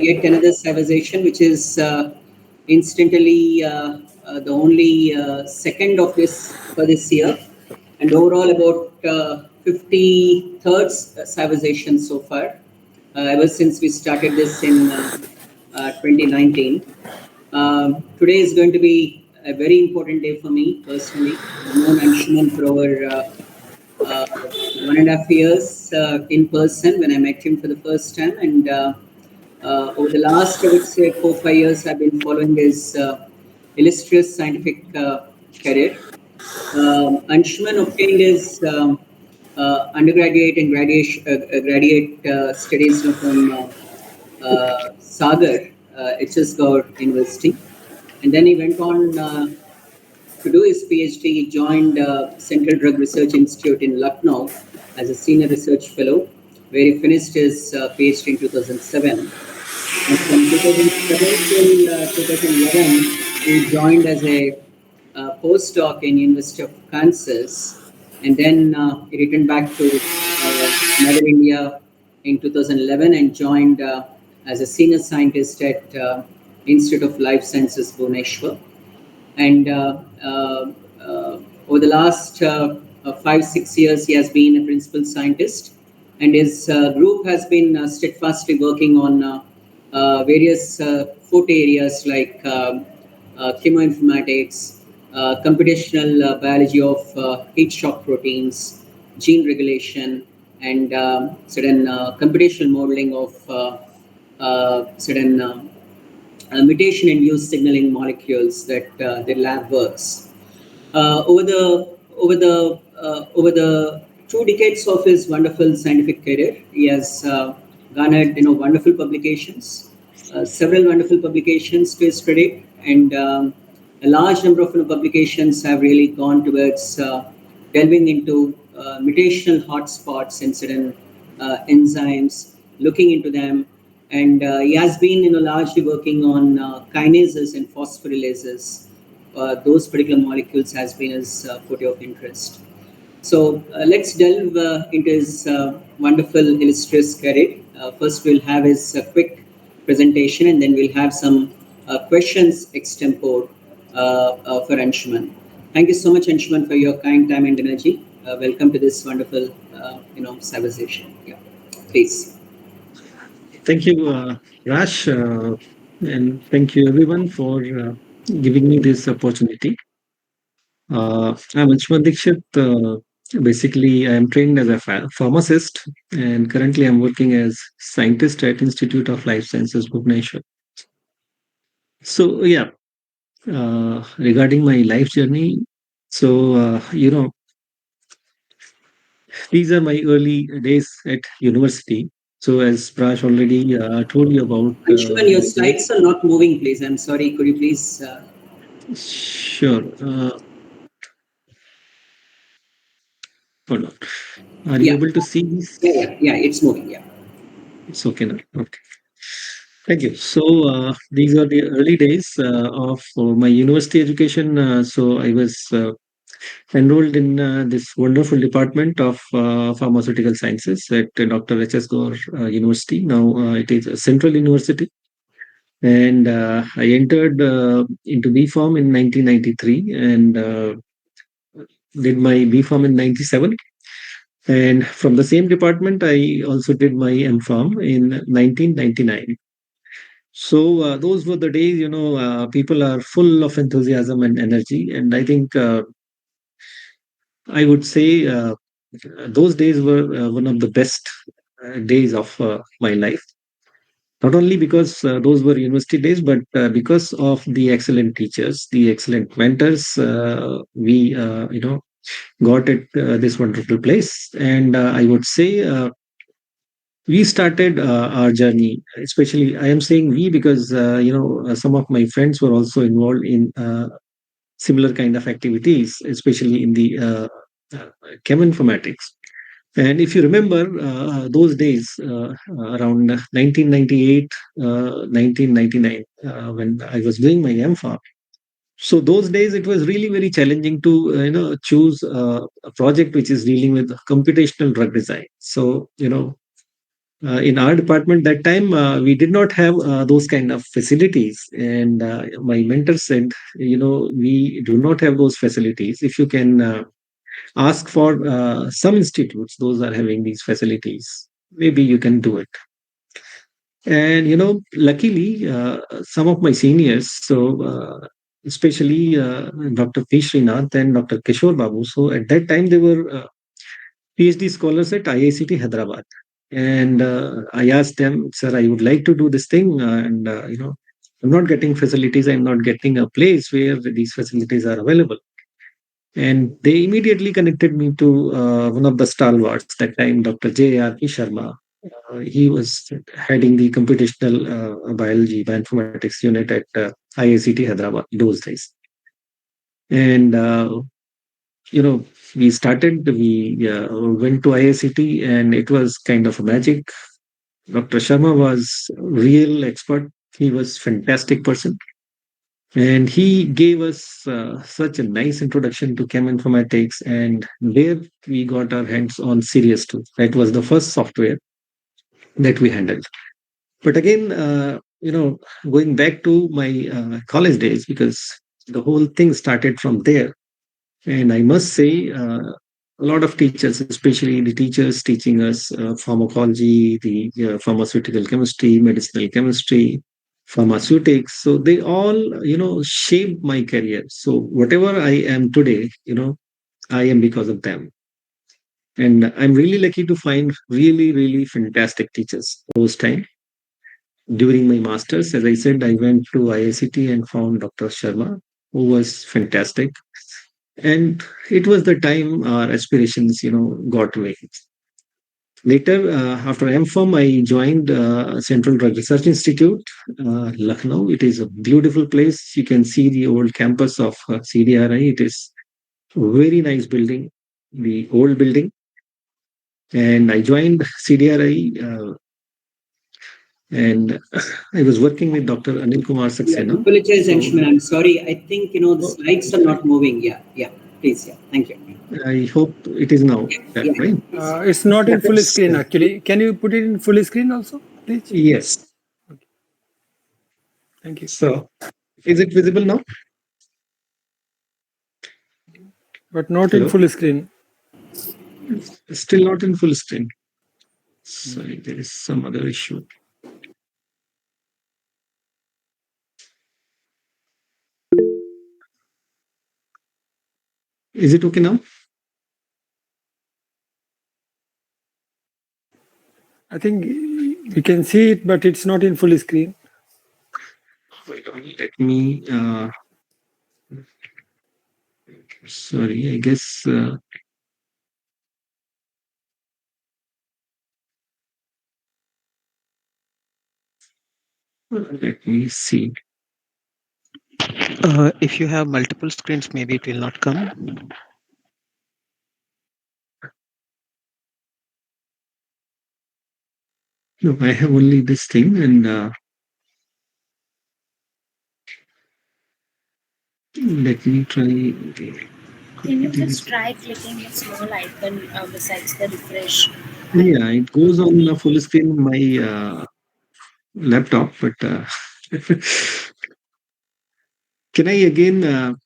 yet another Sciversation, which is incidentally the only second of this for this year, and overall about 53rd Sciversation so far, ever since we started this in 2019. Today is going to be a very important day for me personally. I've known Anshuman for over 1.5 years in person when I met him for the first time, and over the last, I would say, 4 5 years, I've been following his illustrious scientific career. Anshuman obtained his undergraduate and graduate studies from Sagar, Gaur University, and then he went on to do his PhD. He joined Central Drug Research Institute in Lucknow as a senior research fellow, where he finished his PhD in 2007. And from 2007 till 2011, he joined as a postdoc in University of Kansas, and then he returned back to Mother India in 2011 and joined as a senior scientist at Institute of Life Sciences, Bhubaneswar. And over the last 5 6 years, he has been a principal scientist, and his group has been steadfastly working on various forte areas like chemoinformatics, computational biology of heat shock proteins, gene regulation, and certain computational modeling of certain mutation-induced signaling molecules that the lab works. Over the 2 decades of his wonderful scientific career, he has garnered wonderful publications, several wonderful publications to his credit, and a large number of publications have really gone towards delving into mutational hotspots in certain enzymes, looking into them, and he has been largely working on kinases and phosphorylases. Those particular molecules has been his forte of interest. So let's delve into his wonderful illustrious career. First, we'll have his quick presentation, and then we'll have some questions extempore for Anshuman. Thank you so much, Anshuman, for your kind time and energy. Welcome to this wonderful, Sciversation. Yeah, please. Thank you, Rash, and thank you everyone for giving me this opportunity. I'm Anshuman Dixit. Basically, I am trained as a pharmacist, and currently I'm working as scientist at Institute of Life Sciences, Bhubaneswar. So, yeah, regarding my life journey, so these are my early days at university. So, as Prash already told you about Anshuman, your these days, slides are not moving, please. I'm sorry. Could you please? sure. Hold on. Are you Yeah, able to see this? yeah. It's moving. Yeah. It's okay now. Okay. Thank you. So these are the early days of my university education. So I was enrolled in this wonderful department of pharmaceutical sciences at Dr. Gaur University. Now it is a central university. And I entered into B Pharm in 1993 and did my B Pharm in 97. And from the same department, I also did my M Pharm in 1999. So those were the days, people are full of enthusiasm and energy. And I think I would say those days were one of the best days of my life. Not only because those were university days, but because of the excellent teachers, the excellent mentors, we, got at this wonderful place. And I would say we started our journey, especially I am saying we because some of my friends were also involved in similar kind of activities, especially in the cheminformatics. And if you remember those days around 1998 1999 when I was doing my MPharm, so those days it was really very challenging to choose a project which is dealing with computational drug design. So In our department that time, we did not have those kind of facilities, and my mentor said, we do not have those facilities. If you can ask for some institutes, those are having these facilities, maybe you can do it. And luckily, some of my seniors, so especially Dr. P. Srinath and Dr. Kishore Babu, so at that time they were PhD scholars at IICT Hyderabad. And I asked them, sir, I would like to do this thing. And, I'm not getting facilities. I'm not getting a place where these facilities are available. And they immediately connected me to one of the stalwarts that time, Dr. J.R.P. Sharma. He was heading the computational biology, bioinformatics unit at IICT Hyderabad those days. And we started, we went to IICT, and it was kind of a magic. Dr. Sharma was real expert. He was fantastic person. And he gave us such a nice introduction to chem informatics. And there we got our hands on Sirius 2. That was the first software that we handled. But again, going back to my college days, because the whole thing started from there. And I must say, a lot of teachers, especially the teachers teaching us pharmacology, the pharmaceutical chemistry, medicinal chemistry, pharmaceutics. So they all, shaped my career. So whatever I am today, I am because of them. And I'm really lucky to find really, really fantastic teachers those time. During my masters, as I said, I went to IICT and found Dr. Sharma, who was fantastic. And it was the time our aspirations, got away. Later, after MPharm, I joined Central Drug Research Institute, Lucknow. It is a beautiful place. You can see the old campus of CDRI. It is a very nice building, the old building. And I joined CDRI, and I was working with Dr. Anil Kumar Yeah, Saxena. apologize, So Anshuman. I'm sorry. I think the oh, slides are not moving. Yeah, yeah. Please, yeah. Thank you. I hope it is now Yeah, that yeah. right. Please. It's not in full screen So, actually. Can you put it in full screen also, please? yes. Thank you. So, is it visible now? But not in Hello. full screen. Still not in full screen. Sorry, there is some other issue. Is it okay now? I think we can see it, but it's not in full screen. Wait on, let me. Sorry, I guess. Let me see. If you have multiple screens, maybe it will not come. No, I have only this thing, and let me try. Can you just try clicking the small icon besides the refresh Yeah, icon? it goes on full screen on my laptop, but can I again,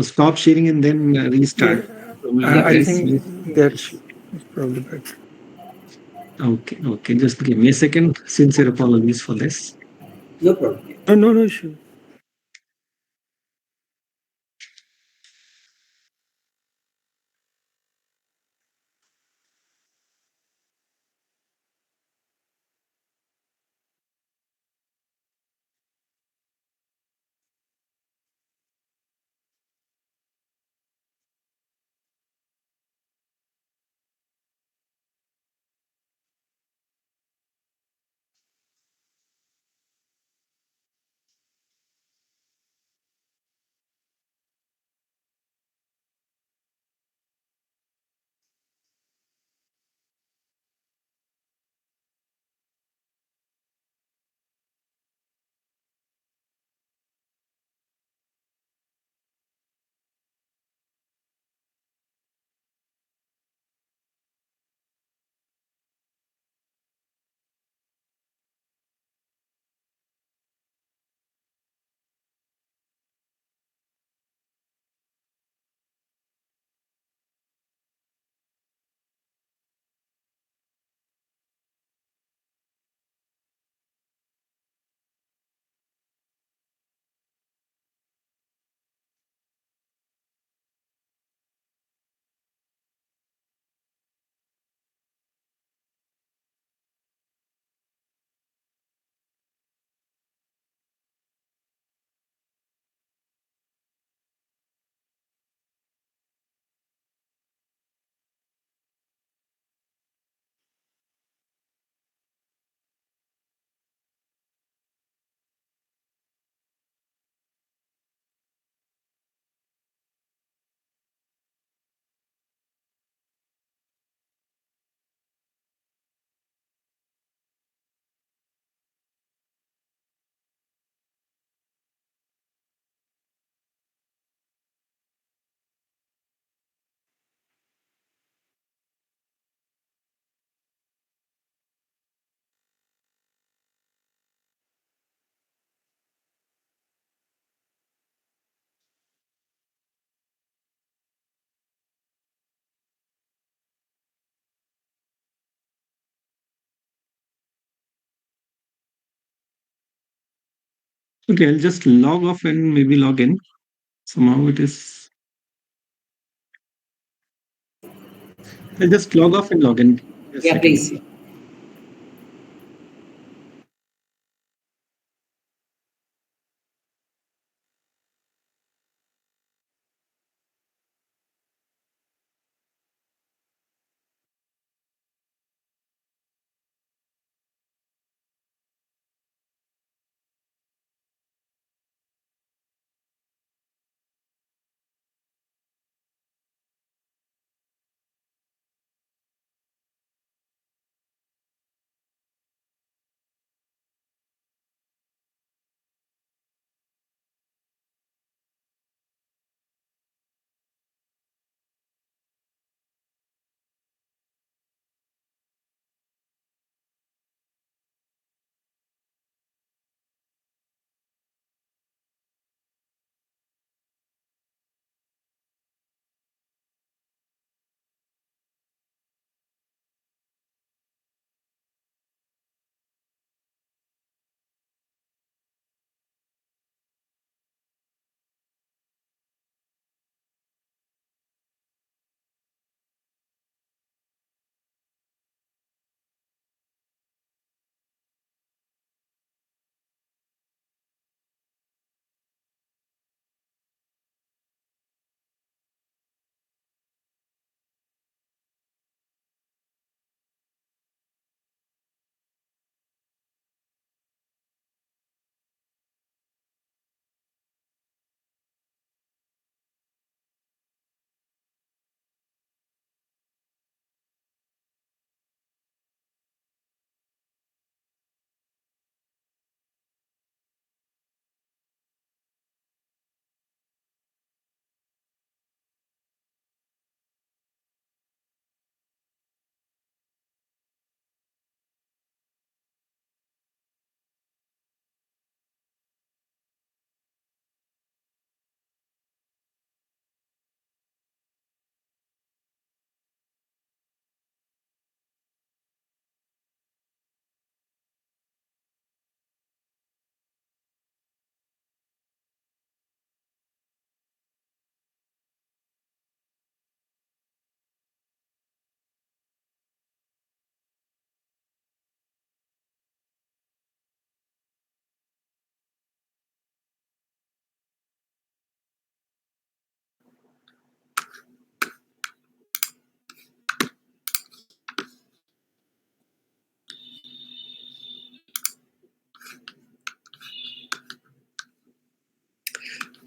stop sharing and then Yeah, restart? Probably Yeah, I there's please. think some that's issue. probably better. Okay, okay, just give me a second. Sincere apologies for this. No problem. Yeah. No, no, no issue. Okay, I'll just log off and maybe log in. Somehow it is. I'll just log off and log in. A Yeah, second. please.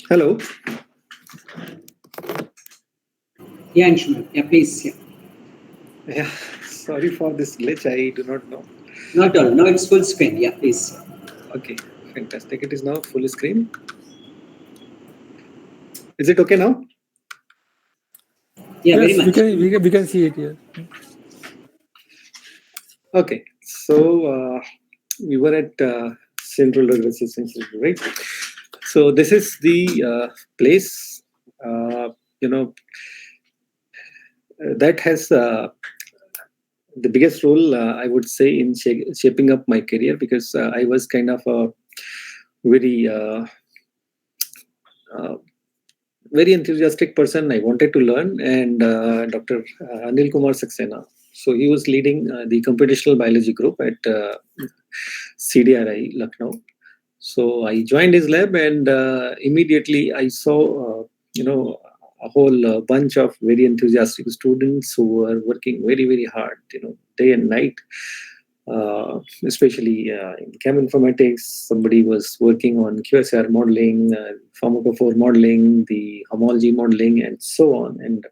Hello. Yeah, Anshuman. Yeah, please. Yeah. Yeah, sorry for this glitch. I do not know. Not all. Now it's full screen. Yeah, please. Okay, fantastic. It is now full screen. Is it okay now? Yeah, very Yes, much. we can see it here. Okay, so we were at Central Resistance, right? So this is the place, you know, that has the biggest role, I would say, in shaping up my career, because I was kind of a very uh, very enthusiastic person. I wanted to learn, and Dr. Anil Kumar Saxena. So he was leading the computational biology group at CDRI Lucknow. So I joined his lab, and immediately I saw, a whole bunch of very enthusiastic students who were working very, very hard, day and night. Especially in cheminformatics, somebody was working on QSR modeling, pharmacophore modeling, the homology modeling, and so on. And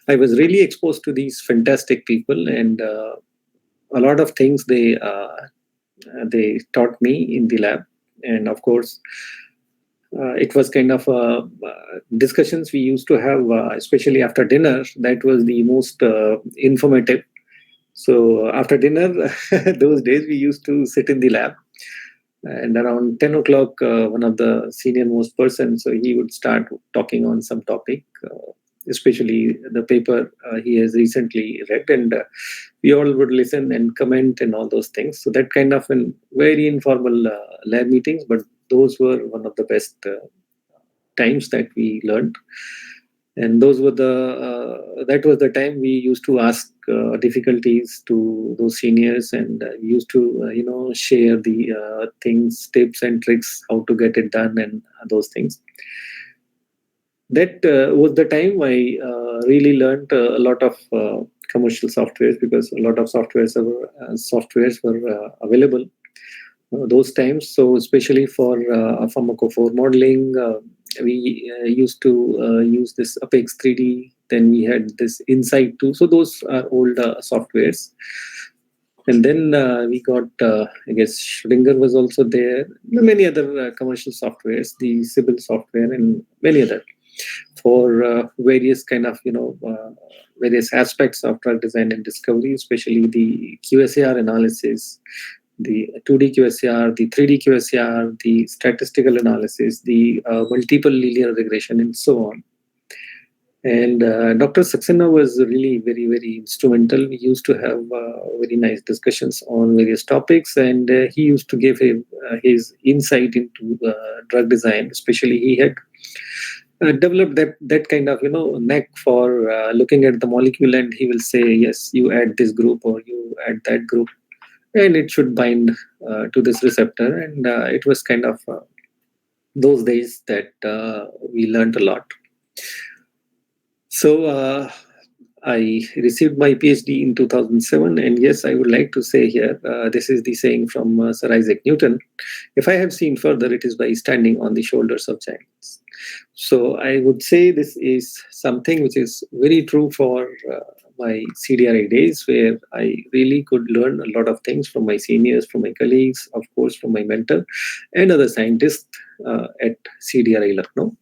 I was really exposed to these fantastic people, and a lot of things they taught me in the lab. And of course, it was kind of discussions we used to have, especially after dinner. That was the most informative. So after dinner, those days we used to sit in the lab, and around 10 o'clock, one of the senior most person, so he would start talking on some topic, especially the paper he has recently read, and we all would listen and comment and all those things. So that kind of an very informal lab meetings, but those were one of the best times that we learned. And those were that was the time we used to ask difficulties to those seniors, and we used to share the things, tips and tricks, how to get it done, and those things. That was the time I really learned a lot of commercial softwares, because a lot of softwares were available those times. So especially for pharmacophore modeling, we used to use this Apex 3D. Then we had this Insight too. So those are old softwares. And then we got, I guess, Schrödinger was also there. Many other commercial softwares, the Sybil software, and many other for various kind of various aspects of drug design and discovery, especially the QSAR analysis, the 2D QSAR, the 3D QSAR, the statistical analysis, the multiple linear regression, and so on. And Dr. Saxena was really very, very instrumental. We used to have very nice discussions on various topics, and he used to give his insight into drug design. Especially, he had developed that kind of knack for looking at the molecule, and he will say, yes, you add this group or you add that group, and it should bind to this receptor. And it was kind of those days that we learned a lot. So I received my PhD in 2007, and yes, I would like to say here, this is the saying from Sir Isaac Newton: if I have seen further, it is by standing on the shoulders of giants. So I would say this is something which is very true for my CDRA days, where I really could learn a lot of things from my seniors, from my colleagues, of course, from my mentor, and other scientists at CDRA Lucknow.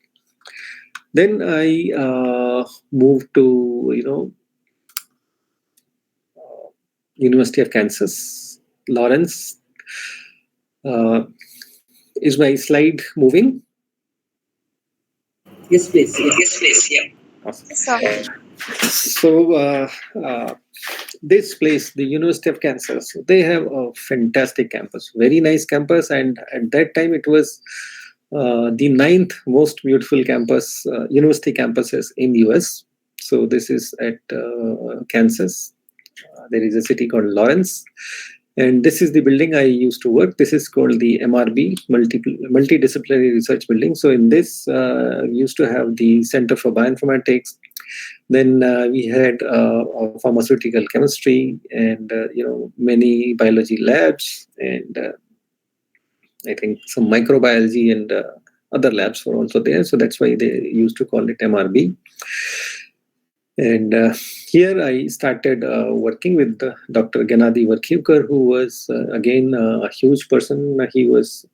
Then I moved to University of Kansas, Lawrence. Is my slide moving? Yes, please. Yes, please. Yeah. Awesome. So, So this place, the University of Kansas, they have a fantastic campus, very nice campus, and at that time it was the 9th most beautiful campus, university campuses in US. So this is at Kansas. There is a city called Lawrence, and this is the building I used to work. This is called the MRB, Multidisciplinary Research Building. So in this, we used to have the Center for Bioinformatics. Then we had pharmaceutical chemistry, and many biology labs, and I think some microbiology and other labs were also there. So that's why they used to call it MRB. And here I started working with Dr. Gennady Verkhivkar, who was again a huge person. He was,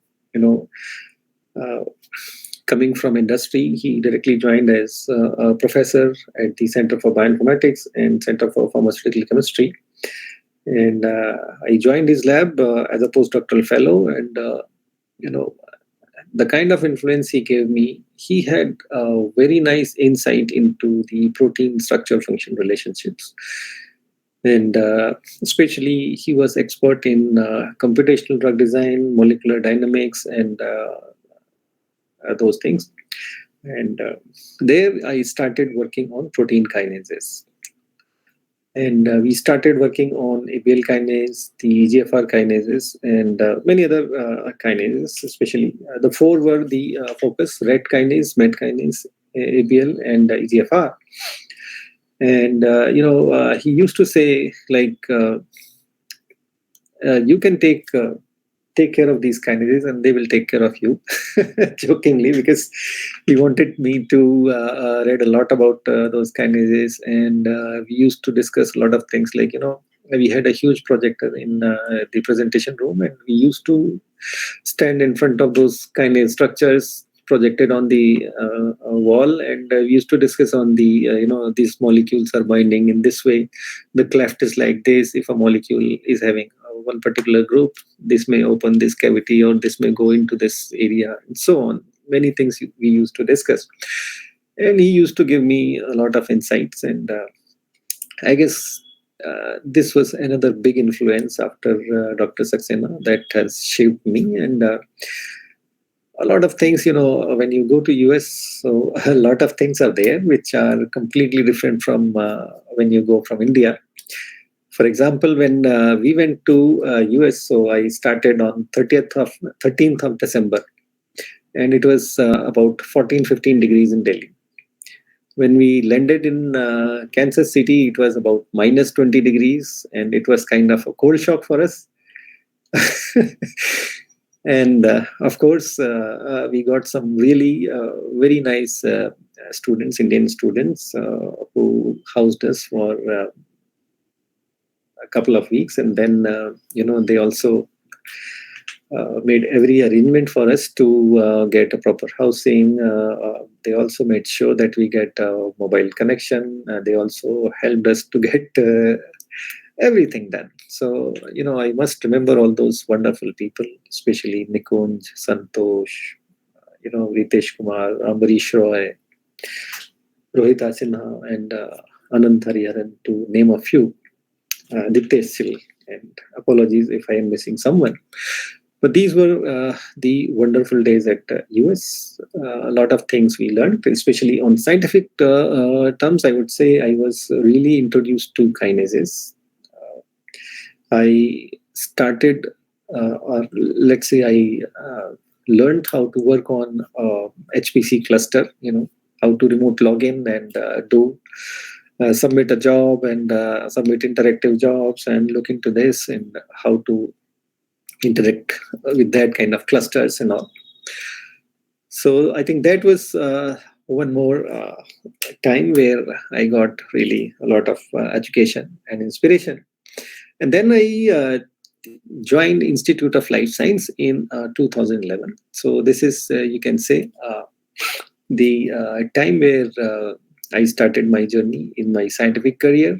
coming from industry. He directly joined as a professor at the Center for Bioinformatics and Center for Pharmaceutical Chemistry. And I joined his lab as a postdoctoral fellow, and the kind of influence he gave me, he had a very nice insight into the protein structure function relationships. And especially, he was expert in computational drug design, molecular dynamics, and those things. And there I started working on protein kinases. And we started working on ABL kinase, the EGFR kinases, and many other kinases. Especially the 4 were the focus: RET kinase, MET kinase, ABL, and EGFR. And he used to say, like, you can take care of these kinases and they will take care of you, jokingly, because he wanted me to read a lot about those kinases. And we used to discuss a lot of things, like, we had a huge projector in the presentation room, and we used to stand in front of those kinase structures projected on the wall, and we used to discuss on the these molecules are binding in this way, the cleft is like this. If a molecule is having one particular group, this may open this cavity, or this may go into this area, and so on. Many things we used to discuss, and he used to give me a lot of insights. And I guess this was another big influence after Dr. Saxena that has shaped me. And a lot of things, when you go to US, so a lot of things are there which are completely different from when you go from India. For example, when we went to US, so I started on 13th of December, and it was about 14-15 degrees in Delhi. When we landed in Kansas City, it was about minus 20 degrees, and it was kind of a cold shock for us. And of course, we got some really very nice students, Indian students, who housed us for a couple of weeks, and then they also made every arrangement for us to get a proper housing. They also made sure that we get a mobile connection. They also helped us to get everything done. So, I must remember all those wonderful people, especially Nikunj, Santosh, Ritesh Kumar, Ambarish Roy, Rohita Sinha, and Anand Hariharan, to name a few. Diptesh Sil, and apologies if I am missing someone. But these were the wonderful days at US. A lot of things we learned, especially on scientific terms. I would say I was really introduced to kinases. I started, or let's say I learned how to work on HPC cluster, how to remote login and do submit a job and submit interactive jobs and look into this and how to interact with that kind of clusters and all. So I think that was one more time where I got really a lot of education and inspiration. And then I joined Institute of Life Science in 2011. So this is, you can say, the time where I started my journey in my scientific career.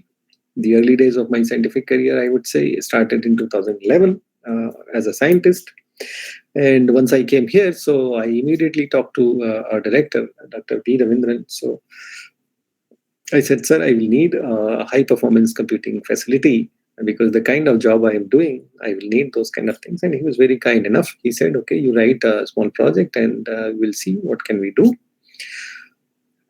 The early days of my scientific career, I would say, started in 2011 as a scientist. And once I came here, so I immediately talked to our director, Dr. B. Ravindran. So I said, sir, I will need a high performance computing facility because the kind of job I am doing, I will need those kind of things. And he was very kind enough. He said, okay, you write a small project and we'll see what can we do.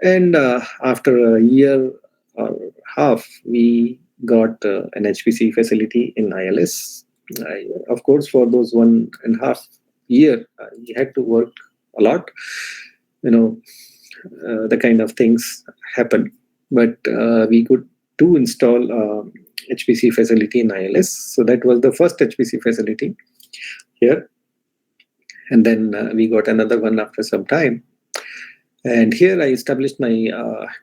And after a year or half, we got an HPC facility in ILS. Of course, for those 1.5 years, we had to work a lot. The kind of things happen. But we could install HPC facility in ILS. So that was the first HPC facility here. And then we got another one after some time. And here I established my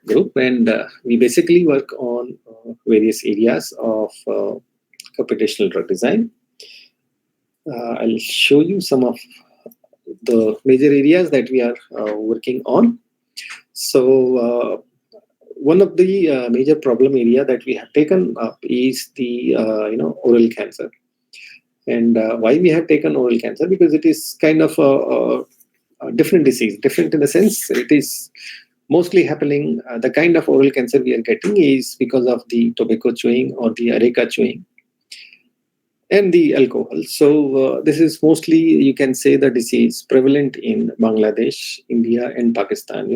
group, and we basically work on various areas of computational drug design. I'll show you some of the major areas that we are working on. So one of the major problem area that we have taken up is the oral cancer. And why we have taken oral cancer? Because it is kind of a different disease, different in the sense it is mostly happening. The kind of oral cancer we are getting is because of the tobacco chewing or the areca chewing and the alcohol. So this is mostly, you can say, the disease prevalent in Bangladesh, India, and Pakistan.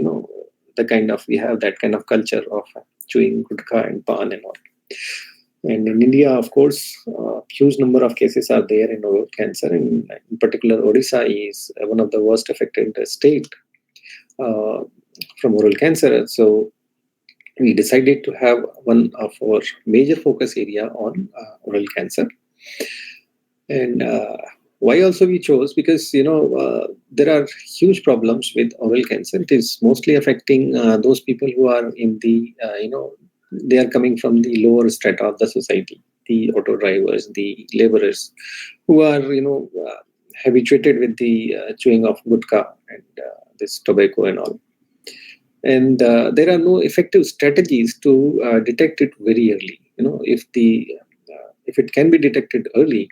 The kind of, we have that kind of culture of chewing gutka and pan and all. And in India, of course, huge number of cases are there in oral cancer. And in particular, Odisha is one of the worst affected state from oral cancer. So we decided to have one of our major focus area on oral cancer. And why also we chose? Because, there are huge problems with oral cancer. It is mostly affecting those people who are in the, they are coming from the lower strata of the society, the auto drivers, the laborers, who are, habituated with the chewing of gutka and this tobacco and all. And there are no effective strategies to detect it very early. If it can be detected early,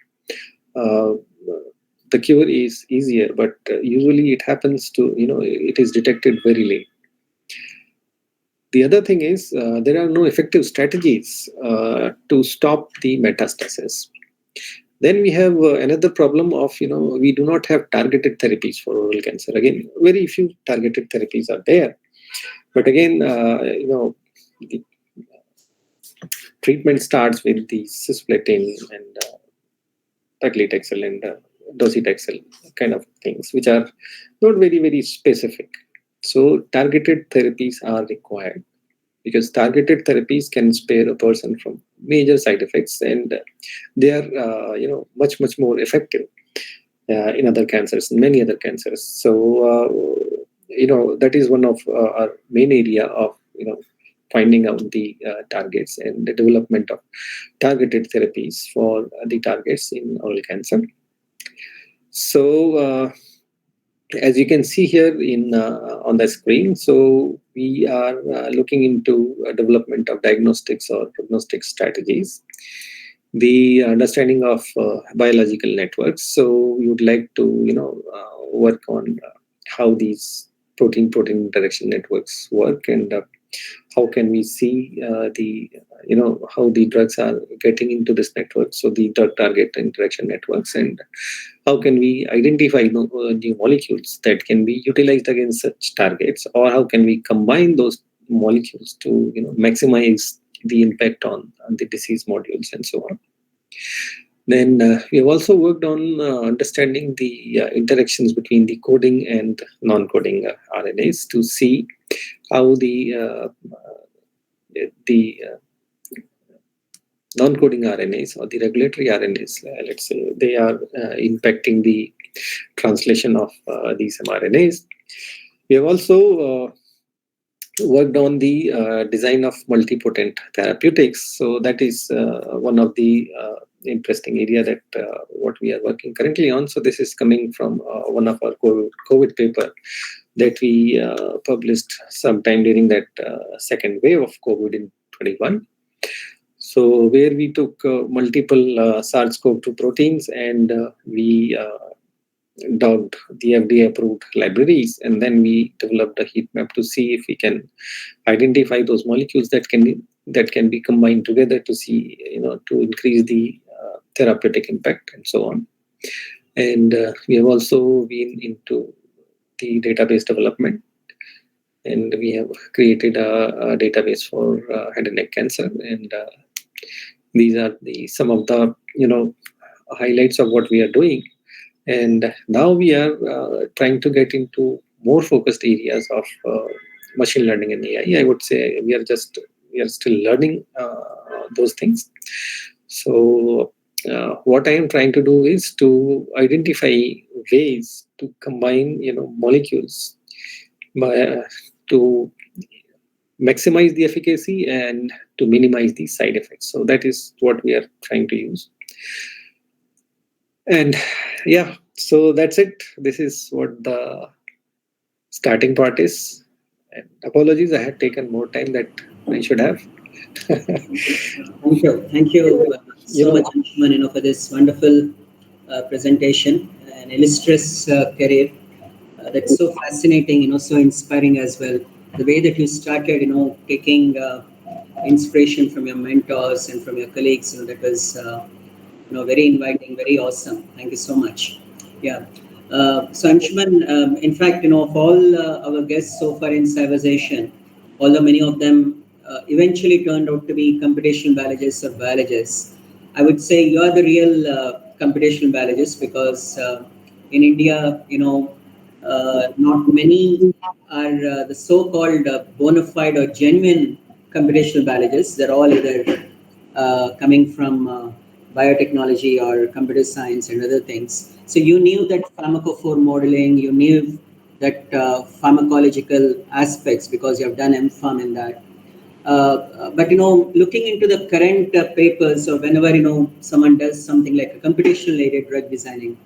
the cure is easier, but usually it happens to, it is detected very late. The other thing is there are no effective strategies to stop the metastasis. Then we have another problem of, we do not have targeted therapies for oral cancer. Again, very few targeted therapies are there. But again, the treatment starts with the cisplatin and paclitaxel and docetaxel kind of things, which are not very, very specific. So targeted therapies are required, because targeted therapies can spare a person from major side effects, and they are much more effective in other cancers, in many other cancers. So that is one of our main area of finding out the targets and the development of targeted therapies for the targets in oral cancer. So as you can see here in on the screen, so we are looking into development of diagnostics or prognostic strategies, the understanding of biological networks. So we would like to work on how these protein interaction networks work, and how can we see the how the drugs are getting into this network, so the drug target interaction networks, and how can we identify new molecules that can be utilized against such targets, or how can we combine those molecules to maximize the impact on the disease modules and so on. Then we have also worked on understanding the interactions between the coding and non-coding RNAs to see how the non-coding RNAs or the regulatory RNAs, let's say, they are impacting the translation of these mRNAs. We have also worked on the design of multipotent therapeutics. So that is one of the interesting area that what we are working currently on. So this is coming from one of our COVID paper that we published sometime during that second wave of COVID in 21. So where we took multiple SARS-CoV-2 proteins, and we dogged the FDA-approved libraries, and then we developed a heat map to see if we can identify those molecules that can be combined together to see, to increase the therapeutic impact and so on. And we have also been into the database development, and we have created a database for head and neck cancer, and these are some of the highlights of what we are doing. And now we are trying to get into more focused areas of machine learning and AI. I would say we are still learning those things. So what I am trying to do is to identify ways to combine molecules to maximize the efficacy and to minimize the side effects. So that is what we are trying to use. And yeah, so that's it. This is what the starting part is. And apologies, I had taken more time that I should have. Thank you so much, Anshuman, for this wonderful presentation, an illustrious career. That's so fascinating, so inspiring as well. The way that you started, taking inspiration from your mentors and from your colleagues, that was, very inviting, very awesome. Thank you so much. Yeah. So Anshuman, in fact, of all our guests so far in Sciversation, although many of them eventually turned out to be computational biologists or biologists, I would say you are the real computational biologist, because in India, not many are the so-called bona fide or genuine computational biologists. They're all either coming from biotechnology or computer science and other things. So you knew that pharmacophore modeling, you knew that pharmacological aspects because you have done MPharm in that. But looking into the current papers, or whenever someone does something like a computational aided drug designing,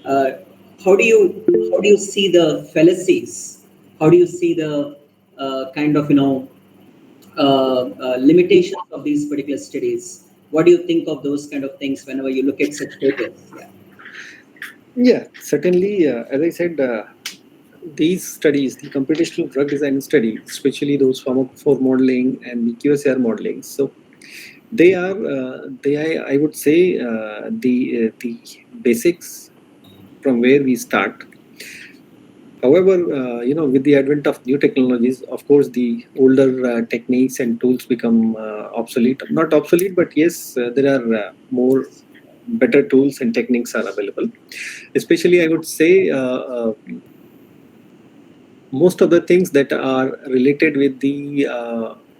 how do you see the fallacies? How do you see the kind of limitations of these particular studies? What do you think of those kind of things whenever you look at such papers? Yeah, certainly. As I said, these studies, the computational drug design studies, especially those pharmacophore modeling and the QSAR modeling, so I would say the basics from where we start. However, with the advent of new technologies, of course, the older techniques and tools become obsolete. Not obsolete, but yes, there are more better tools and techniques are available. Especially, I would say most of the things that are related with the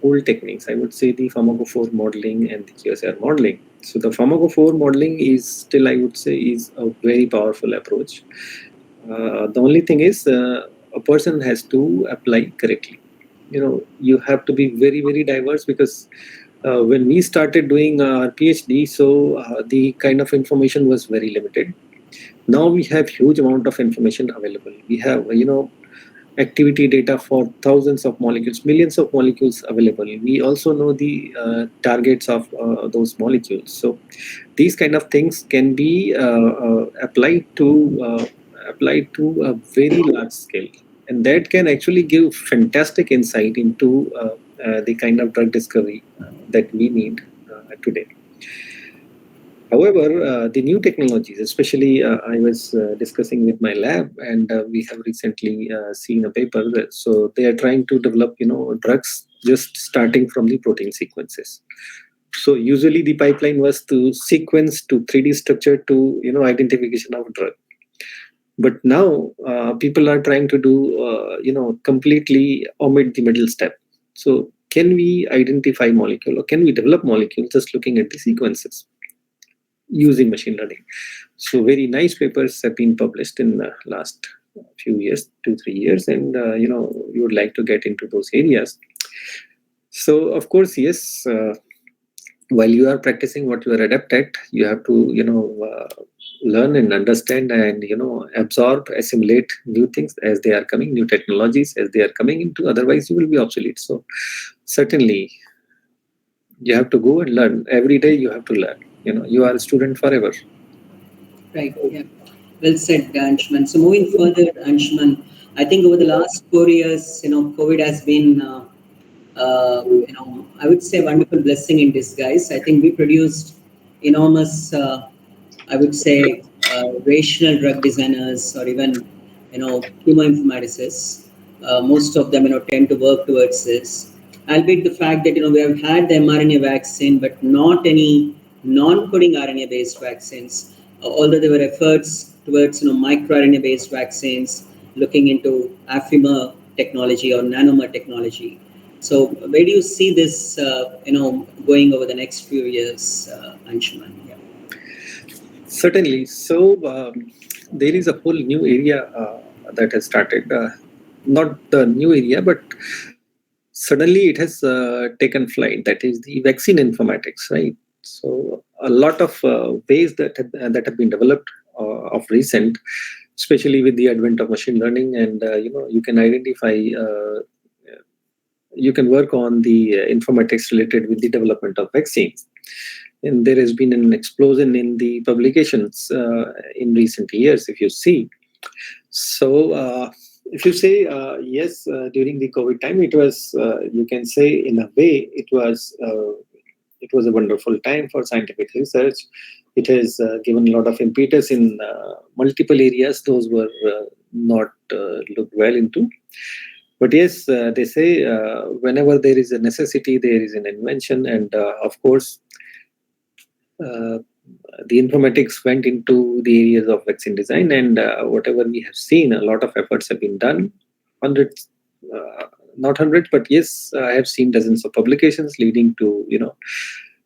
old techniques. I would say the pharmacophore modeling and the QSR modeling. So the pharmacophore modeling is still, I would say, is a very powerful approach. The only thing is a person has to apply correctly. You have to be very, very diverse, because when we started doing our PhD, so the kind of information was very limited. Now we have huge amount of information available. We have activity data for thousands of molecules, millions of molecules available. We also know the targets of those molecules. So these kind of things can be applied to a very large scale, and that can actually give fantastic insight into the kind of drug discovery that we need today. However, the new technologies, especially I was discussing with my lab, and we have recently seen a paper. So they are trying to develop, drugs just starting from the protein sequences. So usually the pipeline was to sequence to 3D structure to identification of drug. But now people are trying to do completely omit the middle step. So can we identify molecule, or can we develop molecule just looking at the sequences using machine learning? So very nice papers have been published in the last few years, 2-3 years, and we would like to get into those areas. So of course, yes, while you are practicing what you are adept at, you have to learn and understand and absorb, assimilate new things as they are coming, new technologies as they are coming into. Otherwise, you will be obsolete. So certainly, you have to go and learn every day. You have to learn. You are a student forever. Right. Yeah. Well said, Anshuman. So moving further, Anshuman, I think over the last 4 years, COVID has been, I would say, a wonderful blessing in disguise. I think we produced enormous, I would say, rational drug designers, or even, chemoinformaticists. Most of them, tend to work towards this. Albeit the fact that, we have had the mRNA vaccine, but not any non-coding RNA-based vaccines. Although there were efforts towards, microRNA-based vaccines, looking into Affimer technology or nanomer technology. So where do you see this, going over the next few years, Anshuman? Yeah. Certainly. So there is a whole new area that has started. Not the new area, but suddenly it has taken flight. That is the vaccine informatics, right? So a lot of ways that have been developed of recent, especially with the advent of machine learning, and you can identify. You can work on the informatics related with the development of vaccines. And there has been an explosion in the publications in recent years, if you see. So if you say yes, during the COVID time, it was, you can say in a way, it was a wonderful time for scientific research. It has given a lot of impetus in multiple areas. Those were not looked well into. But yes, they say whenever there is a necessity, there is an invention. And of course, the informatics went into the areas of vaccine design, and whatever we have seen, a lot of efforts have been done. Hundreds, not hundreds, but yes, I have seen dozens of publications leading to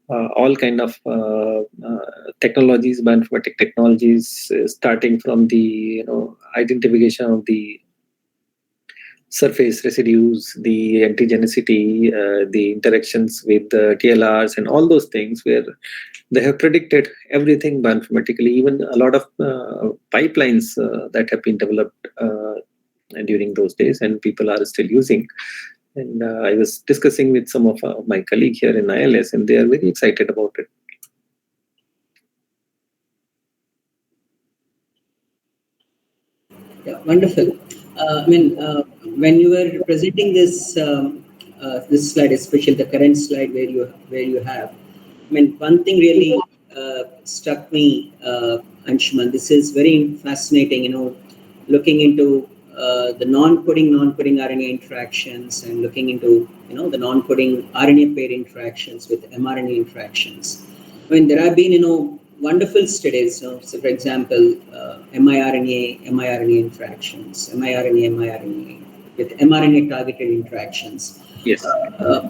all kind of technologies, bioinformatic technologies, starting from the identification of the surface residues, the antigenicity, the interactions with the TLRs, and all those things, where they have predicted everything bioinformatically. Even a lot of pipelines that have been developed during those days, and people are still using. And I was discussing with some of my colleagues here in ILS, and they are very excited about it. Yeah, wonderful. When you were presenting this this slide, especially the current slide where you have, I mean, one thing really struck me, Anshuman. This is very fascinating. Looking into the non-coding RNA interactions and looking into the non-coding RNA pair interactions with mRNA interactions. I mean, there have been wonderful studies. So, for example, miRNA interactions, miRNA with mRNA targeted interactions. Yes.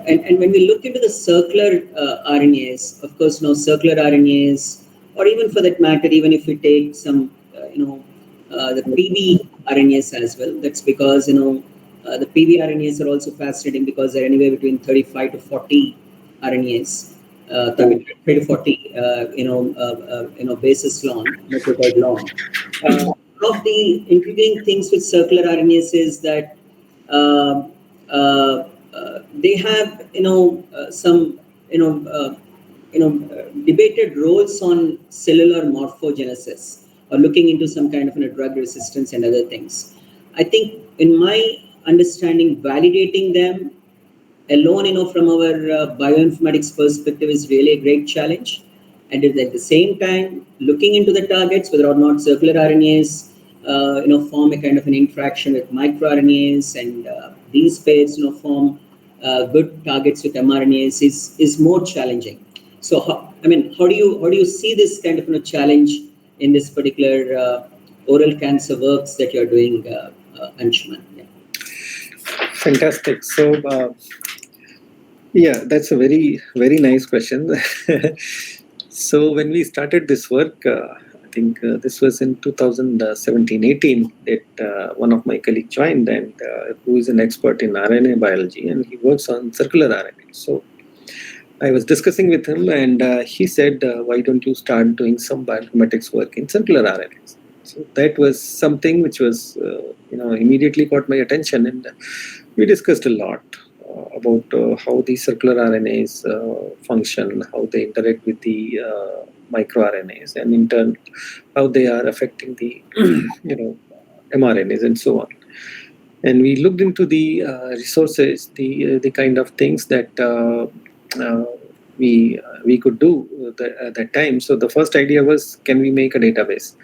And when we look into the circular RNAs, of course, circular RNAs, or even for that matter, even if we take some, the PV RNAs as well, that's because, the PV RNAs are also fascinating because they're anywhere between 35 to 40 RNAs, 30 to 40, bases long, nucleotide long. One of the intriguing things with circular RNAs is that uh, they have some debated roles on cellular morphogenesis or looking into some kind of drug resistance and other things. I think, in my understanding, validating them alone, from our bioinformatics perspective, is really a great challenge. And at the same time, looking into the targets, whether or not circular RNAs, form a kind of an interaction with microRNAs, and these pairs, form good targets with mRNAs, is more challenging. So, how do you see this kind of challenge in this particular oral cancer works that you're doing, Anshuman? Yeah. Fantastic. So, yeah, that's a very, very nice question. So, when we started this work, I think this was in 2017-18 that one of my colleagues joined, and who is an expert in RNA biology, and he works on circular RNA. So, I was discussing with him, and he said, "Why don't you start doing some bioinformatics work in circular RNAs?" So that was something which was, immediately caught my attention, and we discussed a lot about how the circular RNAs function, how they interact with the microRNAs, and in turn, how they are affecting the, mRNAs and so on. And we looked into the resources, the kind of things that we could do at that time. So the first idea was, can we make a database?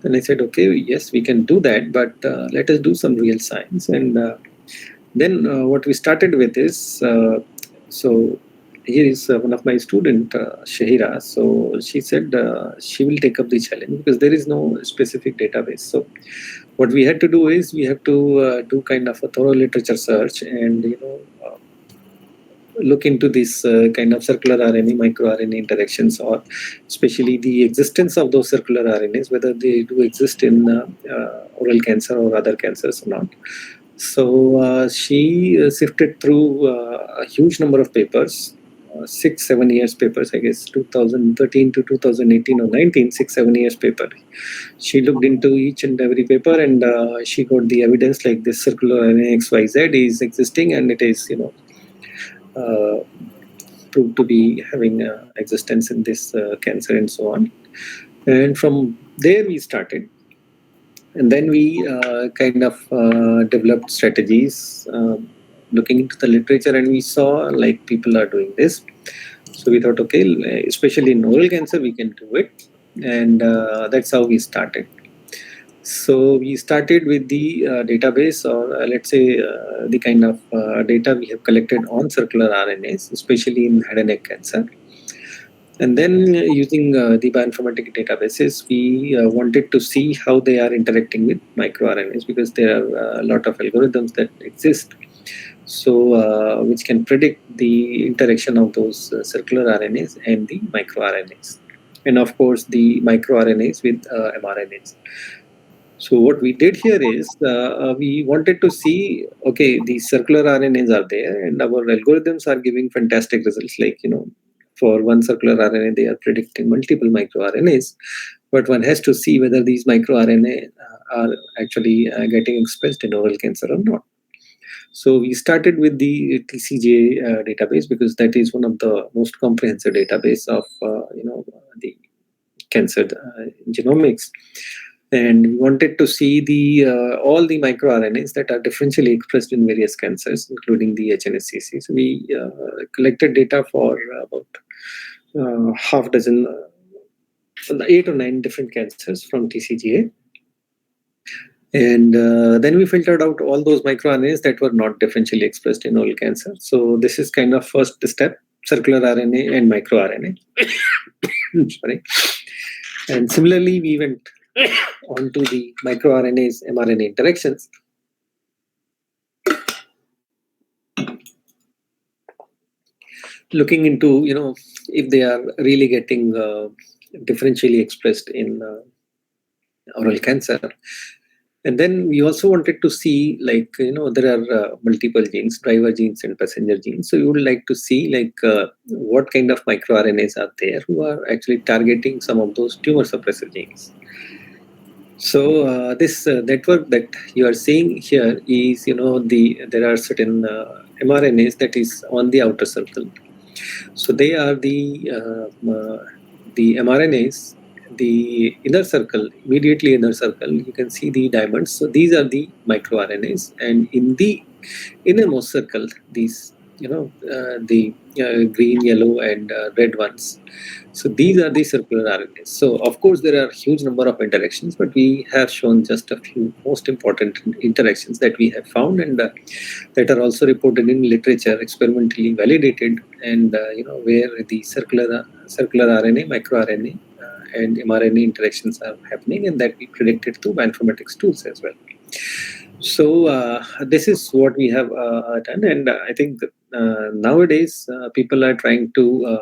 Then I said, okay, yes, we can do that, but let us do some real science. And then what we started with is, so here is one of my student, Shahira. So she said she will take up the challenge because there is no specific database. So what we had to do is we have to do kind of a thorough literature search and look into this kind of circular RNA, microRNA interactions, or especially the existence of those circular RNAs, whether they do exist in oral cancer or other cancers or not. So she sifted through a huge number of papers, 6-7 years papers, I guess 2013 to 2018 or 19, 6-7 years paper. She looked into each and every paper, and she got the evidence like this circular RNA XYZ is existing, and it is proved to be having existence in this cancer and so on. And from there we started. And then we kind of developed strategies looking into the literature, and we saw like people are doing this. So we thought, okay, especially in oral cancer, we can do it. And that's how we started. So we started with the database, or let's say the kind of data we have collected on circular RNAs, especially in head and neck cancer. And then using the bioinformatic databases, we wanted to see how they are interacting with microRNAs, because there are a lot of algorithms that exist, so which can predict the interaction of those circular RNAs and the microRNAs, and of course the microRNAs with mRNAs. So what we did here is we wanted to see, okay, these circular RNAs are there, and our algorithms are giving fantastic results. Like, for one circular RNA, they are predicting multiple microRNAs, but one has to see whether these microRNA are actually getting expressed in oral cancer or not. So we started with the TCJ database, because that is one of the most comprehensive database of the cancer genomics. And we wanted to see the all the microRNAs that are differentially expressed in various cancers, including the HNSCC. So we collected data for about half dozen, 8 or 9 different cancers from TCGA. And then we filtered out all those microRNAs that were not differentially expressed in oral cancer. So this is kind of first step, circular RNA and microRNA. Sorry. And similarly, we went on to the microRNAs, mRNA interactions. Looking into, if they are really getting differentially expressed in oral cancer. And then we also wanted to see, there are multiple genes, driver genes and passenger genes. So we would like to see, what kind of microRNAs are there who are actually targeting some of those tumor suppressor genes. So this network that you are seeing here is, there are certain mRNAs that is on the outer circle. So they are the mRNAs. The inner circle, immediately inner circle, you can see the diamonds. So these are the microRNAs, and in the innermost circle, these the green, yellow, and red ones. So these are the circular RNAs. So of course there are huge number of interactions, but we have shown just a few most important interactions that we have found, and that are also reported in literature, experimentally validated, and where the circular RNA, microRNA, and mRNA interactions are happening, and that we predicted through bioinformatics tools as well. So this is what we have done, and I think nowadays people are trying to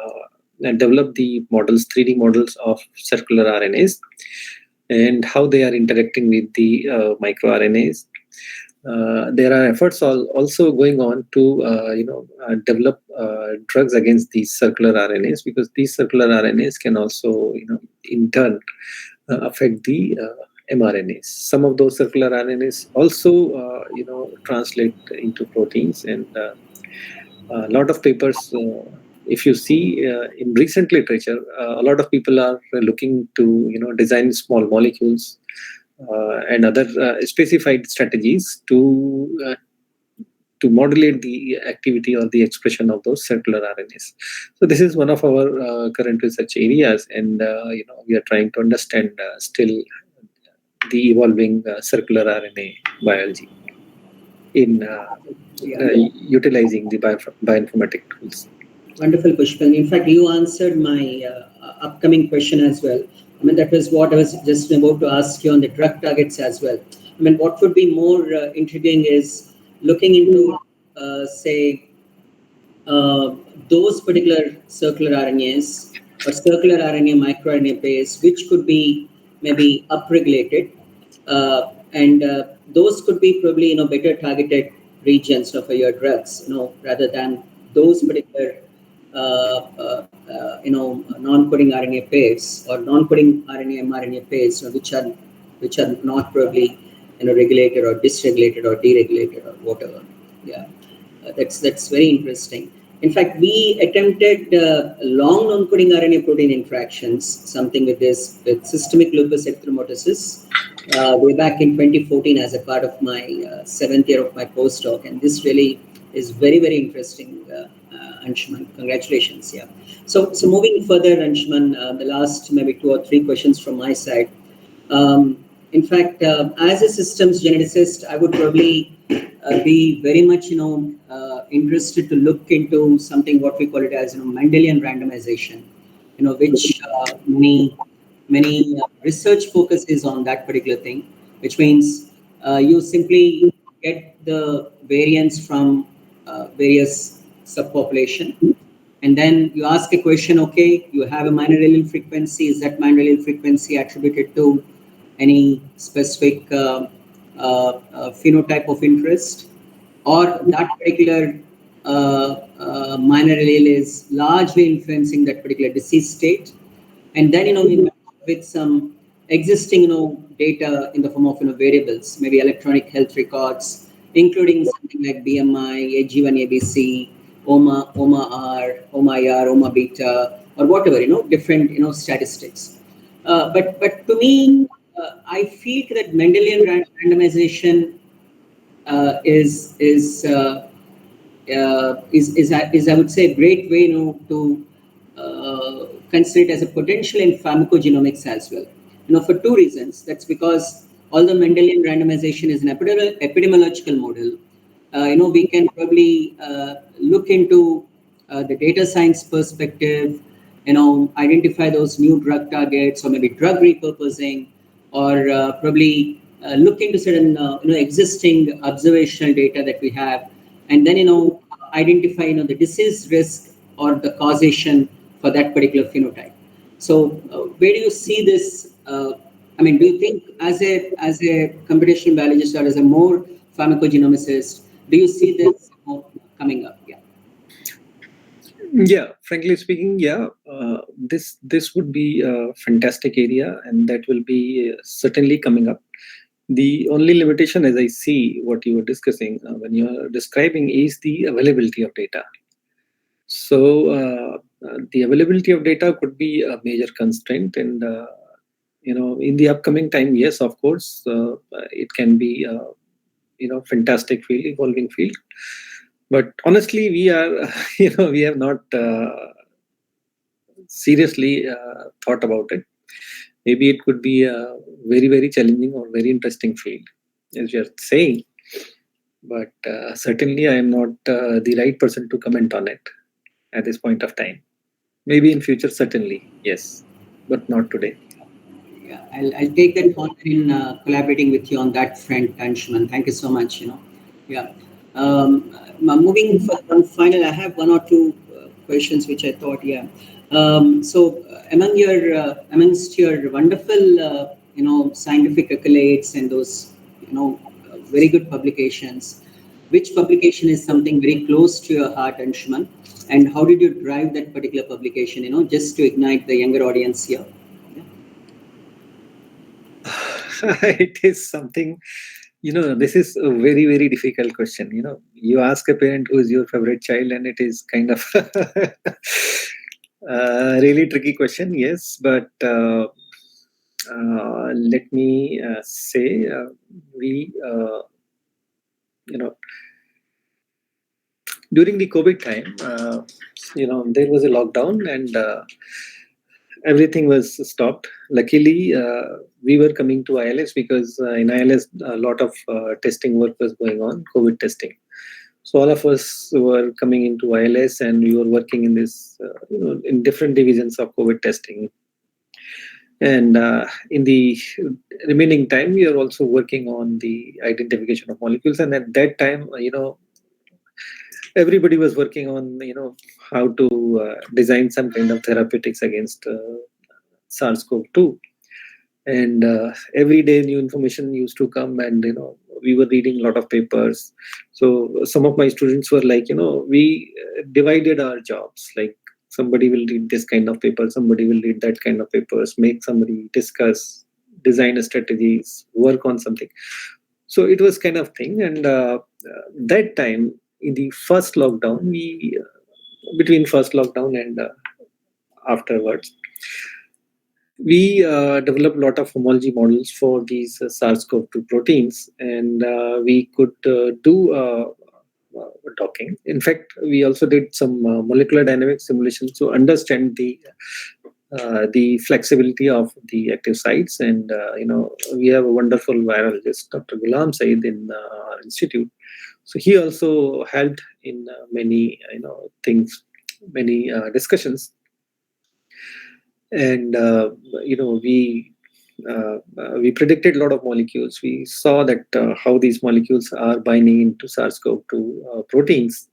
develop the models, 3D models of circular RNAs and how they are interacting with the microRNAs. There are efforts also going on to develop drugs against these circular RNAs, because these circular RNAs can also in turn affect the mRNAs. Some of those circular RNAs also translate into proteins, and a lot of papers, if you see in recent literature, a lot of people are looking to design small molecules and other specified strategies to modulate the activity or the expression of those circular RNAs. So this is one of our current research areas, and we are trying to understand still the evolving circular RNA biology in utilizing the bioinformatic tools. Wonderful, Pushpin. In fact, you answered my upcoming question as well. I mean, that was what I was just about to ask you on the drug targets as well. I mean, what would be more intriguing is looking into, say, those particular circular RNAs or circular RNA microRNA pairs, which could be maybe upregulated, and those could be probably better targeted regions for your drugs, rather than those particular non-coding RNA pairs or non-coding RNA mRNA pairs, which are not probably regulated or dysregulated or deregulated or whatever. Yeah, that's very interesting. In fact, we attempted long non-coding RNA protein interactions, something with systemic lupus erythematosus, way back in 2014 as a part of my 7th year of my postdoc, and this really is very, very interesting, Anshuman. Congratulations. Yeah. So moving further, Anshuman, the last maybe 2 or 3 questions from my side. In fact, as a systems geneticist, I would probably be very much interested to look into something what we call it as Mendelian randomization, which many research focuses on that particular thing, which means you simply get the variants from various subpopulation, and then you ask a question. Okay, you have a minor allele frequency. Is that minor allele frequency attributed to any specific phenotype of interest, or that particular minor allele is largely influencing that particular disease state? And then we match with some existing data in the form of variables, maybe electronic health records, including something like BMI, AG1ABC, OMA-R, OMA-IR, OMA-beta, or whatever, different statistics. But to me, I feel that Mendelian randomization is I would say a great way to consider it as a potential in pharmacogenomics as well. For two reasons. That's because although Mendelian randomization is an epidemiological model, we can probably look into the data science perspective, identify those new drug targets or maybe drug repurposing, or probably look into certain existing observational data that we have, and then identify the disease risk or the causation for that particular phenotype. So where do you see this? Do you think as a computational biologist or as a more pharmacogenomicist, do you see this coming up? Yeah. Yeah, frankly speaking, yeah, this would be a fantastic area, and that will be certainly coming up. The only limitation, as I see what you were discussing when you are describing, is the availability of data. So the availability of data could be a major constraint, and in the upcoming time, yes, of course, it can be fantastic field, evolving field. But honestly, we are we have not seriously thought about it. Maybe it could be a very, very challenging or very interesting field, as you are saying. But certainly, I am not the right person to comment on it at this point of time. Maybe in future, certainly, yes, but not today. Yeah, I'll take that on in collaborating with you on that front, Anshuman. Thank you so much. Yeah. Moving for one final, I have one or two questions which I thought, yeah. So amongst your wonderful, scientific accolades and those, very good publications, which publication is something very close to your heart, Anshuman? And how did you drive that particular publication, just to ignite the younger audience here? It is something, this is a very, very difficult question. You ask a parent who is your favorite child, and it is kind of a really tricky question, yes. But let me say, we, during the COVID time, there was a lockdown, and everything was stopped. Luckily, we were coming to ILS because in ILS, a lot of testing work was going on, COVID testing. So all of us were coming into ILS, and we were working in this, in different divisions of COVID testing. And in the remaining time, we are also working on the identification of molecules. And at that time, everybody was working on, how to design some kind of therapeutics against SARS-CoV-2. And every day new information used to come, and we were reading a lot of papers. So some of my students were like, we divided our jobs. Like somebody will read this kind of paper, somebody will read that kind of papers, make summary, discuss, design strategies, work on something. So it was kind of thing. And that time in the first lockdown, between first lockdown and afterwards, we developed a lot of homology models for these SARS-CoV-2 proteins, and we could do docking. In fact, we also did some molecular dynamics simulations to understand the flexibility of the active sites. And we have a wonderful virologist, Dr. Ghulam Saeed, in our institute. So he also helped in many things, many discussions. And we predicted a lot of molecules. We saw that how these molecules are binding into SARS-CoV-2 proteins.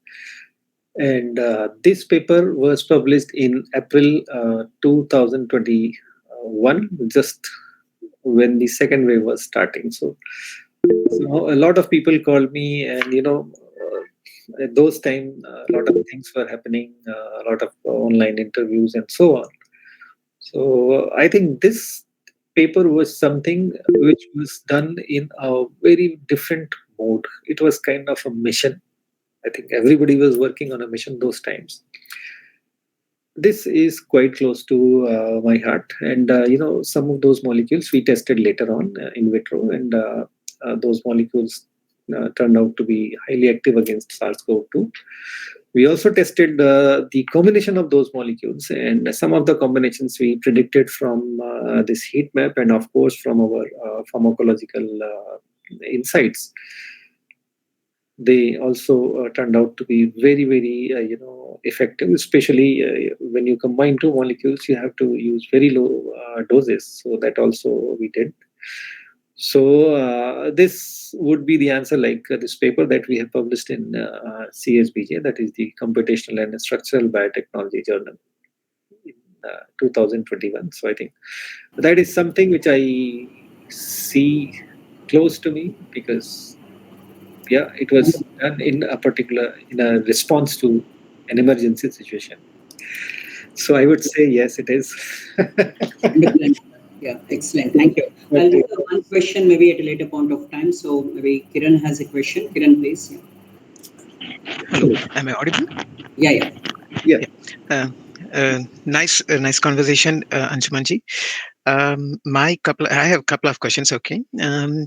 And this paper was published in April 2021, just when the second wave was starting. So a lot of people called me, and at those time, a lot of things were happening, a lot of online interviews and so on. So I think this paper was something which was done in a very different mode. It was kind of a mission. I think everybody was working on a mission those times. This is quite close to my heart. And, some of those molecules we tested later on in vitro, and those molecules turned out to be highly active against SARS-CoV-2. We also tested the combination of those molecules, and some of the combinations we predicted from this heat map, and of course from our pharmacological insights. They also turned out to be very, very effective, especially when you combine two molecules. You have to use very low doses, so that also we did. So this would be the answer, like this paper that we have published in CSBJ, that is the Computational and Structural Biotechnology Journal in 2021. So I think that is something which I see close to me, because it was done in a response to an emergency situation. So I would say yes, it is. Wonderful. Yeah, excellent. Thank you. I'll do the one question maybe at a later point of time. So maybe Kiran has a question. Kiran, please. Hello, am I audible? Yeah. Nice conversation, Anshumanji. I have a couple of questions. Okay.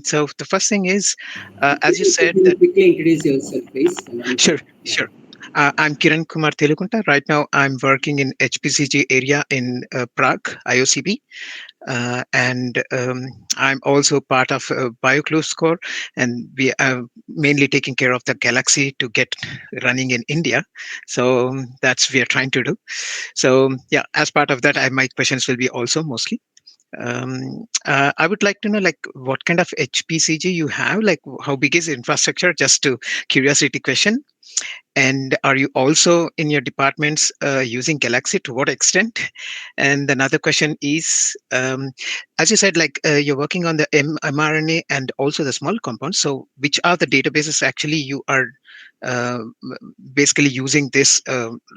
So the first thing is, as you said, that quickly introduce yourself, please. Sure. I'm Kiran Kumar Telugunta. Right now, I'm working in HPCG area in Prague, IOCB. And I'm also part of Bioclues core, and we are mainly taking care of the Galaxy to get running in India. So that's we are trying to do. So yeah, as part of that, my questions will be also mostly. I would like to know, like, what kind of HPCG you have, like how big is the infrastructure, just to curiosity question. And are you also in your departments using Galaxy, to what extent? And another question is, as you said, like you're working on the mRNA and also the small compounds. So which are the databases actually you are basically using this,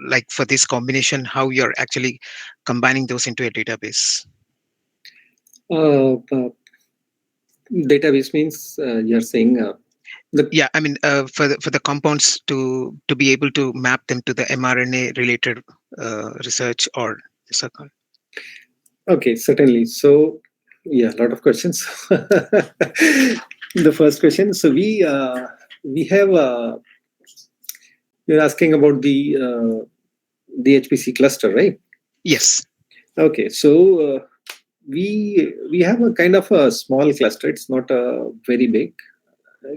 like for this combination, how you're actually combining those into a database? Database means you're saying yeah, I mean for the compounds to be able to map them to the mRNA related research or circle. Okay, certainly. So yeah, a lot of questions. The first question. So we have you're asking about the HPC cluster, right? Yes. Okay, so we have a kind of a small cluster. It's not very big.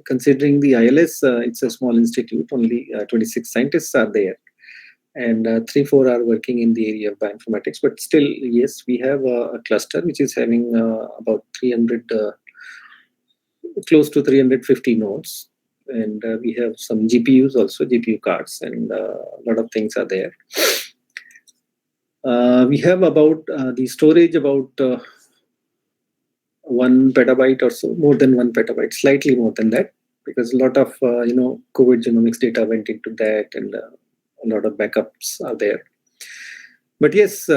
Considering the ILS, it's a small institute. Only 26 scientists are there, and 3-4 are working in the area of bioinformatics. But still, yes, we have a cluster which is having about 300, close to 350 nodes, and we have some GPUs also, GPU cards, and a lot of things are there. We have about the storage about 1 petabyte or so, more than 1 petabyte, slightly more than that, because a lot of COVID genomics data went into that, and a lot of backups are there. But yes,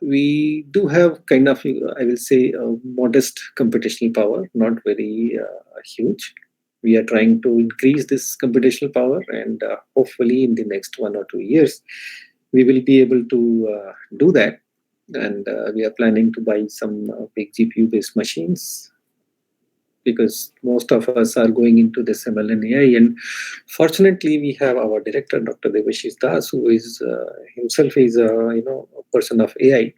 we do have kind of, I will say, modest computational power, not very huge. We are trying to increase this computational power, and hopefully in the next 1 or 2 years, we will be able to do that. And we are planning to buy some big GPU-based machines, because most of us are going into this ML and AI. And fortunately, we have our director, Dr. Devashish Das, who is himself is a person of AI,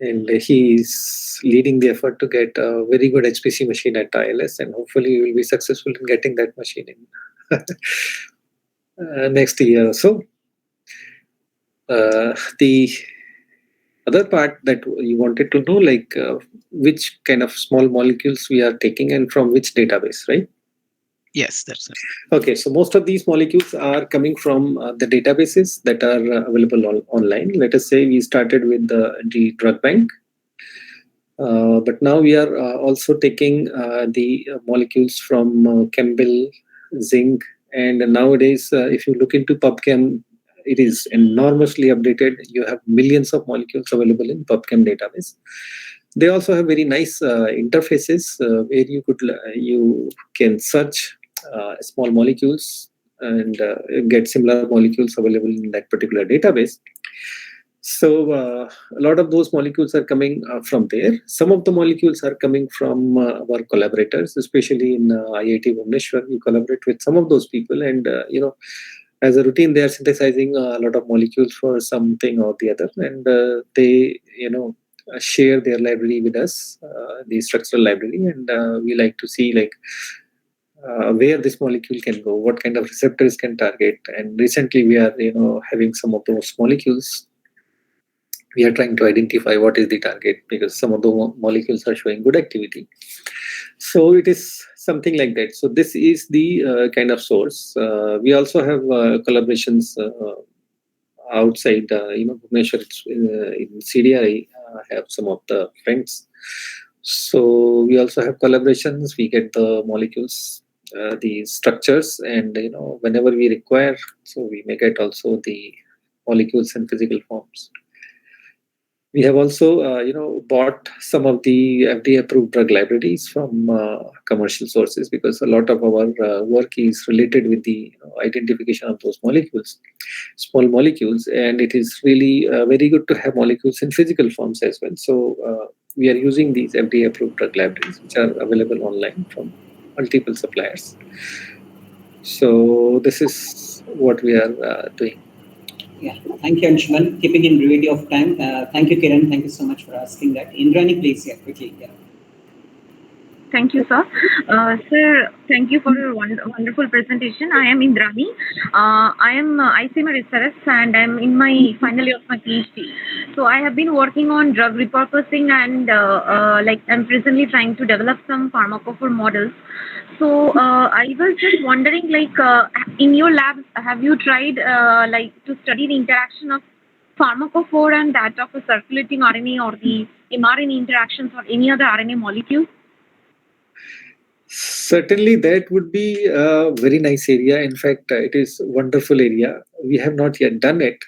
and he is leading the effort to get a very good HPC machine at ILS, and hopefully we will be successful in getting that machine in next year or so. The other part that you wanted to know, like which kind of small molecules we are taking and from which database, right? Yes, that's it. Okay, so most of these molecules are coming from the databases that are available online. Let us say we started with the drug bank, but now we are also taking the molecules from Campbell, Zinc, and nowadays, if you look into PubChem, it is enormously updated. You have millions of molecules available in PubChem database. They also have very nice interfaces where you can search small molecules and get similar molecules available in that particular database. So a lot of those molecules are coming from there. Some of the molecules are coming from our collaborators, especially in IIT Bhubaneswar. We collaborate with some of those people, and as a routine, they are synthesizing a lot of molecules for something or the other, and they share their library with us, the structural library, and we like to see like where this molecule can go, what kind of receptors can target. And recently we are having some of those molecules. We are trying to identify what is the target, because some of the molecules are showing good activity. So it is something like that. So this is the kind of source. We also have collaborations outside, Bhubaneswar, in CDI. Have some of the friends. So we also have collaborations. We get the molecules, the structures, and whenever we require, so we may get also the molecules in physical forms. We have also, bought some of the FDA-approved drug libraries from commercial sources, because a lot of our work is related with the identification of those molecules, small molecules, and it is really very good to have molecules in physical forms as well. So we are using these FDA-approved drug libraries, which are available online from multiple suppliers. So this is what we are doing. Yeah, thank you, Anshuman. Keeping in brevity of time, thank you, Kiran. Thank you so much for asking that. Indrani, please, quickly. Yeah. Thank you, sir. Sir, thank you for your wonderful presentation. I am Indrani. I see my research and I'm in my final year of my PhD. So I have been working on drug repurposing and I'm presently trying to develop some pharmacophore models. So I was just wondering, in your labs, have you tried to study the interaction of pharmacophore and that of a circulating RNA or the mRNA interactions or any other RNA molecule? Certainly, that would be a very nice area. In fact, it is a wonderful area. We have not yet done it.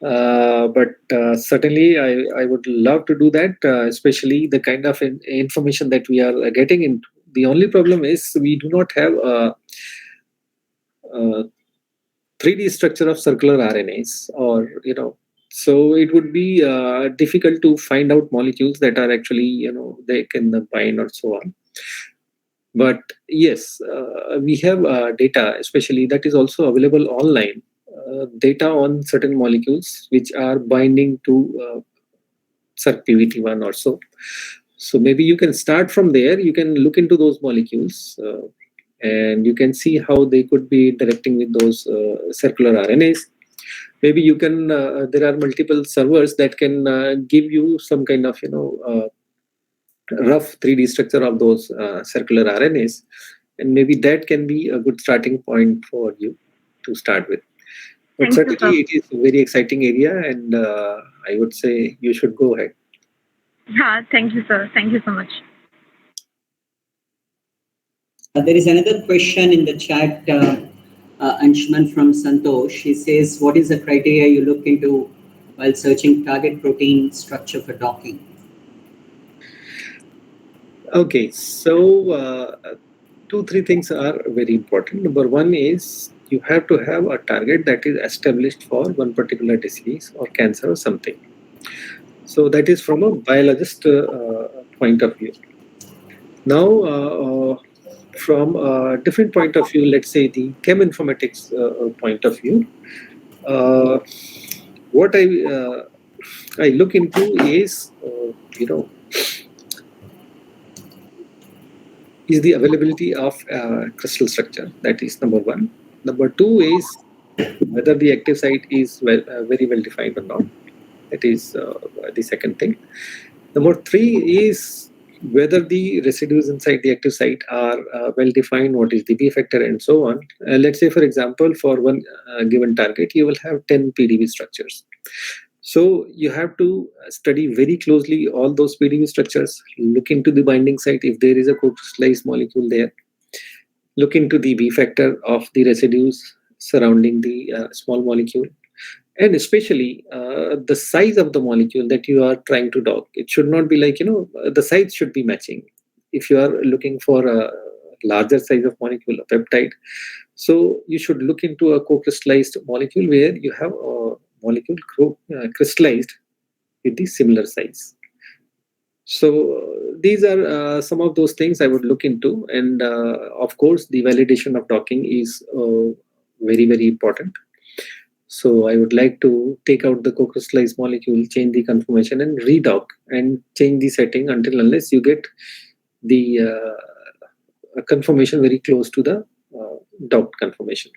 But certainly, I would love to do that, especially the kind of information that we are getting into. The only problem is we do not have a 3D structure of circular RNAs, or so it would be difficult to find out molecules that are actually they can bind or so on. But yes, we have data, especially that is also available online, data on certain molecules which are binding to SIRC-PVT1 or so. So maybe you can start from there. You can look into those molecules and you can see how they could be interacting with those circular RNAs. Maybe you can, there are multiple servers that can give you some kind of, rough 3D structure of those circular RNAs, and maybe that can be a good starting point for you to start with. But certainly it is a very exciting area, and I would say you should go ahead. Thank you, sir. Thank you so much. There is another question in the chat, Anshuman from Santosh. He says, what is the criteria you look into while searching target protein structure for docking? Okay, so 2-3 things are very important. Number one is you have to have a target that is established for one particular disease or cancer or something. So that is from a biologist point of view. Now, from a different point of view, let's say the cheminformatics point of view, what I look into is, is the availability of crystal structure. That is number one. Number two is whether the active site is very well defined or not. That is the second thing. Number three is whether the residues inside the active site are well defined, what is the B factor, and so on. Let's say, for example, for one given target, you will have 10 PDB structures. So you have to study very closely all those PDB structures, look into the binding site if there is a co-crystallized molecule there, look into the B factor of the residues surrounding the small molecule, and especially the size of the molecule that you are trying to dock. It should not be like, the size should be matching. If you are looking for a larger size of molecule, a peptide, so you should look into a co-crystallized molecule where you have a molecule crystallized with the similar size. So these are some of those things I would look into. And of course, the validation of docking is very, very important. So I would like to take out the co-crystallized molecule, change the conformation, and redock and change the setting unless you get the conformation very close to the docked conformation.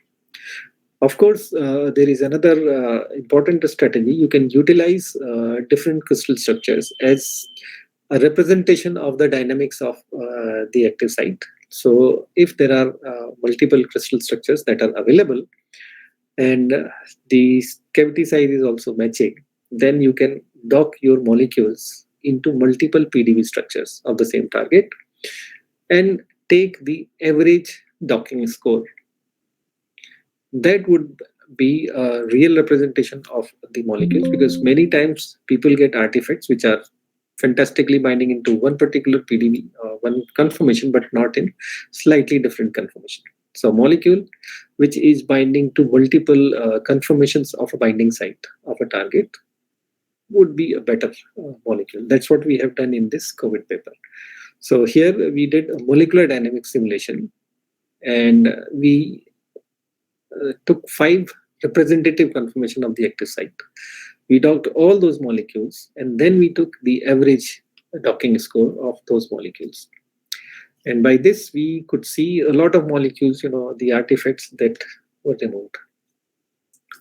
Of course, there is another important strategy. You can utilize different crystal structures as a representation of the dynamics of the active site. So if there are multiple crystal structures that are available, and the cavity size is also matching, then you can dock your molecules into multiple PDB structures of the same target and take the average docking score. That would be a real representation of the molecules, because many times people get artifacts which are fantastically binding into one particular PDB, one conformation, but not in slightly different conformation. So molecule which is binding to multiple conformations of a binding site of a target would be a better molecule. That's what we have done in this COVID paper. So here we did a molecular dynamics simulation, and we took 5 representative conformation of the active site. We docked all those molecules, and then we took the average docking score of those molecules. And by this, we could see a lot of molecules, the artifacts that were removed.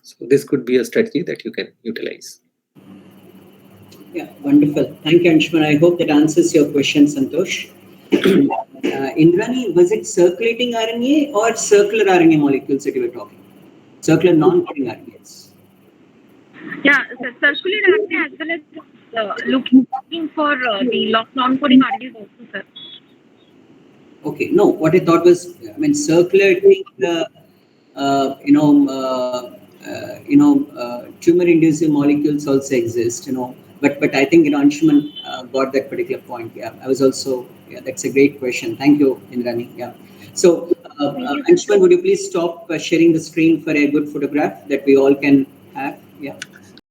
So this could be a strategy that you can utilize. Yeah, wonderful. Thank you, Anshuman. I hope that answers your question, Santosh. Indrani, was it circulating RNA or circular RNA molecules that you were talking? Circular non-coding RNAs. Yeah, circular RNA as well as looking for the non-coding RNAs also, sir. Okay, no, what I thought was, circulating the, tumor-inducing molecules also exist, but I think, Anshuman got that particular point. Yeah, I was also, that's a great question. Thank you, Indrani. Yeah. So, Anshuman, would you please stop sharing the screen for a good photograph that we all can have? Yeah.